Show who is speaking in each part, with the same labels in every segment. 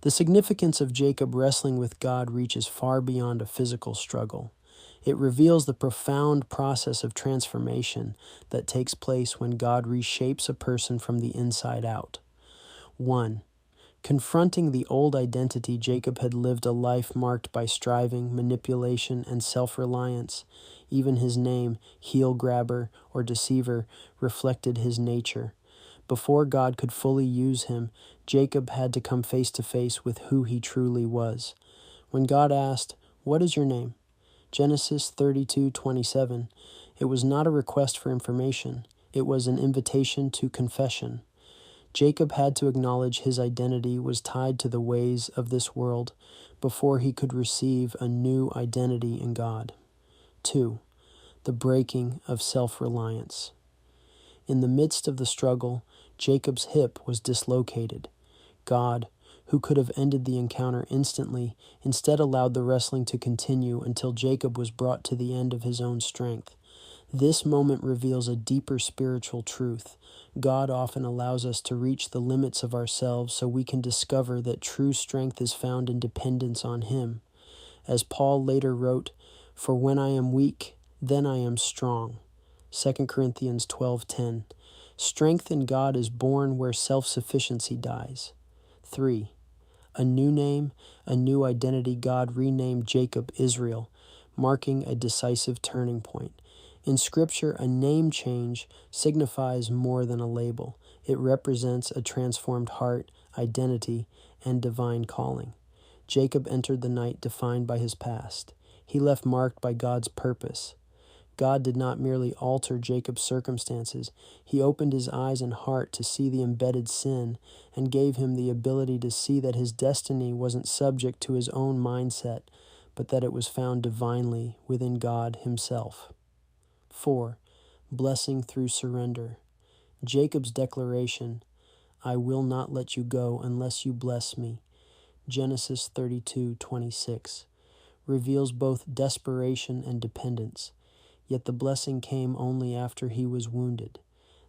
Speaker 1: The significance of Jacob wrestling with God reaches far beyond a physical struggle. It reveals the profound process of transformation that takes place when God reshapes a person from the inside out. 1. Confronting the old identity, Jacob had lived a life marked by striving, manipulation, and self-reliance. Even his name, heel grabber or deceiver, reflected his nature. Before God could fully use him, Jacob had to come face to face with who he truly was. When God asked, "What is your name?" Genesis 32:27, it was not a request for information. It was an invitation to confession. Jacob had to acknowledge his identity was tied to the ways of this world before he could receive a new identity in God. 2. The breaking of self-reliance. In the midst of the struggle, Jacob's hip was dislocated. God, who could have ended the encounter instantly, instead allowed the wrestling to continue until Jacob was brought to the end of his own strength. This moment reveals a deeper spiritual truth. God often allows us to reach the limits of ourselves so we can discover that true strength is found in dependence on Him. As Paul later wrote, "For when I am weak, then I am strong." 2 Corinthians 12:10. Strength in God is born where self-sufficiency dies. 3. A new name, a new identity. God renamed Jacob Israel, marking a decisive turning point. In Scripture, a name change signifies more than a label. It represents a transformed heart, identity, and divine calling. Jacob entered the night defined by his past. He left marked by God's purpose. God did not merely alter Jacob's circumstances. He opened his eyes and heart to see the embedded sin and gave him the ability to see that his destiny wasn't subject to his own mindset, but that it was found divinely within God Himself. 4. Blessing through surrender. Jacob's declaration, "I will not let you go unless you bless me," Genesis 32:26, reveals both desperation and dependence. Yet the blessing came only after he was wounded.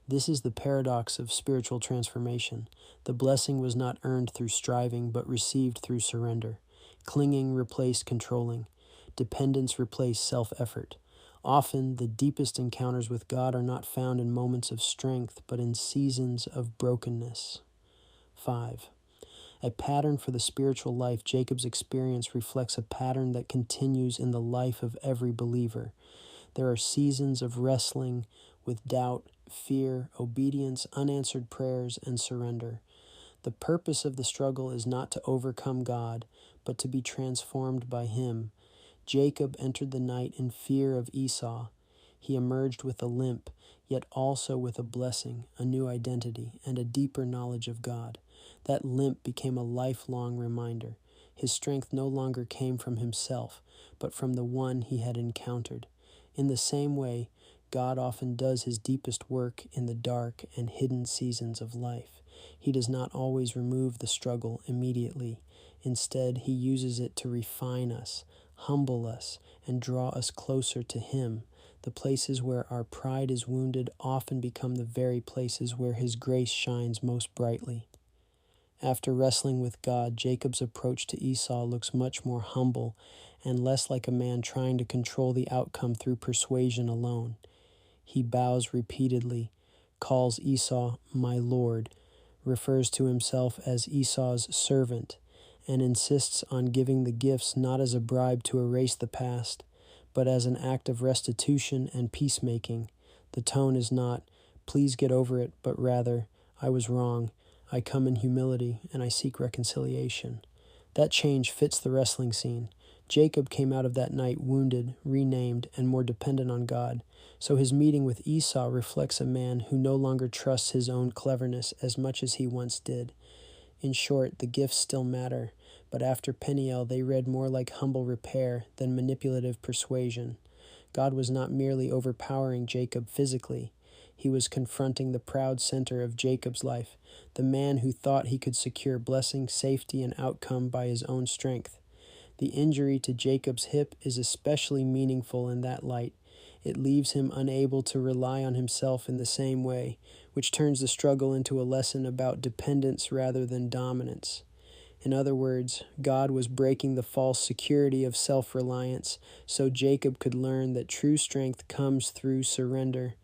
Speaker 1: This is the paradox of spiritual transformation. The blessing was not earned through striving, but received through surrender. Clinging replaced controlling. Dependence replaced self-effort. Often, the deepest encounters with God are not found in moments of strength, but in seasons of brokenness. 5. A pattern for the spiritual life. Jacob's experience reflects a pattern that continues in the life of every believer. There are seasons of wrestling with doubt, fear, obedience, unanswered prayers, and surrender. The purpose of the struggle is not to overcome God, but to be transformed by Him. Jacob entered the night in fear of Esau. He emerged with a limp, yet also with a blessing, a new identity, and a deeper knowledge of God. That limp became a lifelong reminder. His strength no longer came from himself, but from the one he had encountered. In the same way, God often does His deepest work in the dark and hidden seasons of life. He does not always remove the struggle immediately. Instead, He uses it to refine us, humble us, and draw us closer to Him. The places where our pride is wounded often become the very places where His grace shines most brightly. After wrestling with God, Jacob's approach to Esau looks much more humble and less like a man trying to control the outcome through persuasion alone. He bows repeatedly, calls Esau "my lord," refers to himself as Esau's servant, and insists on giving the gifts not as a bribe to erase the past, but as an act of restitution and peacemaking. The tone is not, "Please get over it," but rather, "I was wrong. I come in humility, and I seek reconciliation." That change fits the wrestling scene. Jacob came out of that night wounded, renamed, and more dependent on God. So his meeting with Esau reflects a man who no longer trusts his own cleverness as much as he once did. In short, the gifts still matter, but after Peniel they read more like humble repair than manipulative persuasion. God was not merely overpowering Jacob physically. He was confronting the proud center of Jacob's life, the man who thought he could secure blessing, safety, and outcome by his own strength. The injury to Jacob's hip is especially meaningful in that light. It leaves him unable to rely on himself in the same way, which turns the struggle into a lesson about dependence rather than dominance. In other words, God was breaking the false security of self-reliance so Jacob could learn that true strength comes through surrender.